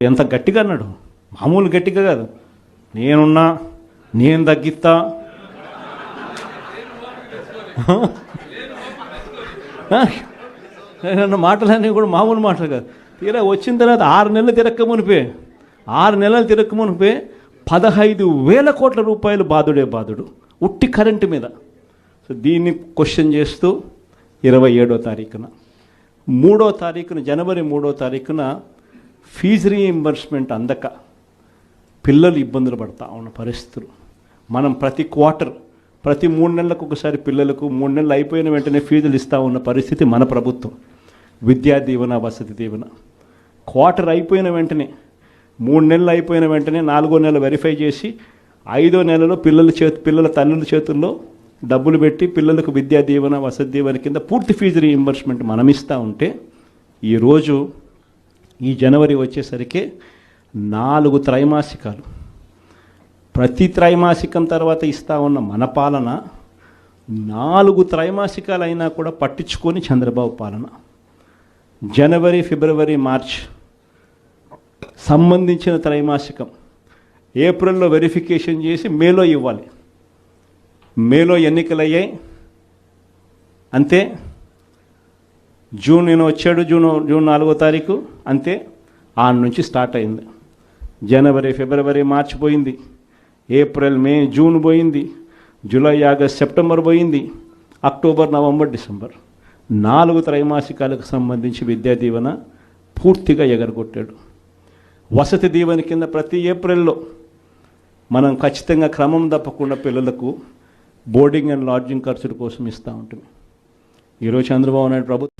ఎంత గట్టిగా అన్నాడు, మామూలు గట్టిగా కాదు. నేనున్నా, నేను తగ్గిస్తా, మాటలన్నీ కూడా మామూలు మాటలు కాదు. తీరా వచ్చిన తర్వాత 6 నెలలు తిరక్కమునిపే 15,000 కోట్ల రూపాయలు బాధుడు ఉట్టి కరెంటు మీద. సో దీన్ని క్వశ్చన్ చేస్తూ 27వ తారీఖున జనవరి 3వ తారీఖున ఫీజు రీయింబర్స్మెంట్ అందక పిల్లలు ఇబ్బందులు పడతా ఉన్న పరిస్థితులు. మనం ప్రతి క్వార్టర్, ప్రతి 3 నెలలకు ఒకసారి పిల్లలకు 3 నెలలు అయిపోయిన వెంటనే ఫీజులు ఇస్తూ ఉన్న పరిస్థితి మన ప్రభుత్వం. విద్యా దీవెన, వసతి దీవెన క్వార్టర్ అయిపోయిన వెంటనే, 3 నెలలు అయిపోయిన వెంటనే 4వ నెల వెరిఫై చేసి 5వ నెలలో పిల్లల తల్లుల చేతుల్లో డబ్బులు పెట్టి పిల్లలకు విద్యా దీవెన, వసతి దీవెన కింద పూర్తి ఫీజు రీయింబర్స్మెంట్ మనం ఇస్తూ ఉంటే, ఈరోజు ఈ జనవరి వచ్చేసరికి 4 త్రైమాసికాలు, ప్రతి త్రైమాసికం తర్వాత ఇస్తూ ఉన్న మన పాలన 4 త్రైమాసికాలు అయినా కూడా పట్టించుకొని చంద్రబాబు పాలన. జనవరి, ఫిబ్రవరి, మార్చ్ సంబంధించిన త్రైమాసికం ఏప్రిల్లో వెరిఫికేషన్ చేసి మేలో ఇవ్వాలి. మేలో ఎన్నికలు అయ్యాయి అంతే. జూన్ వచ్చాడు, జూన్ 4వ తారీఖు అంతే. ఆన్ నుంచి స్టార్ట్ అయింది. జనవరి, ఫిబ్రవరి, మార్చ్ పోయింది, ఏప్రిల్, మే, జూన్ పోయింది, జూలై, ఆగస్ట్, సెప్టెంబర్ పోయింది, అక్టోబర్, నవంబర్, డిసెంబర్ 4 త్రైమాసికాలకు సంబంధించి విద్యా దీవెన పూర్తిగా ఎగరగొట్టాడు. వసతి దీవెన కింద ప్రతి ఏప్రిల్లో మనం ఖచ్చితంగా క్రమం తప్పకుండా పిల్లలకు బోర్డింగ్ అండ్ లాడ్జింగ్ ఖర్చుల కోసం ఇస్తూ ఉంటుంది. ఈరోజు చంద్రబాబు నాయుడు ప్రభుత్వం